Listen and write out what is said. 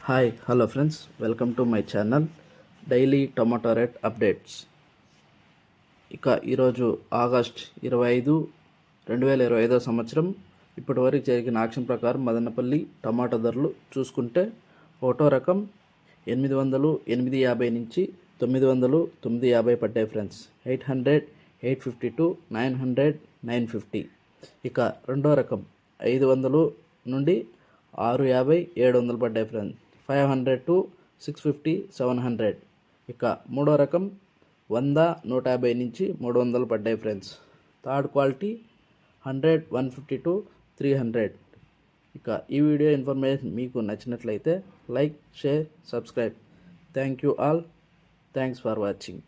Hi hello friends, welcome to my channel daily tomato rate updates. ఇక ఈరోజు August 25, 2025 సంవత్సరం ఇప్పటివరకు జరిగిన ఆక్షన్ ప్రకారం మదనపల్లి టమాటో ధరలు చూసుకుంటే ఒకటో రకం 800, 850 నుంచి 900, 950 పడ్డాయి ఫ్రెండ్స్. 800, 852, 900, 950. ఇక రెండో రకం 500 నుండి 650, 700 పడ్డాయి ఫ్రెండ్స్. 500 to 650, 700. ఇక మూడో రకం 100, 150 నుంచి 300 పడ్డాయి ఫ్రెండ్స్. Third quality 100, 150 to 300. ఇక ఈ వీడియో ఇన్ఫర్మేషన్ మీకు నచ్చినట్లయితే like, share, subscribe. Thank you all. Thanks for watching.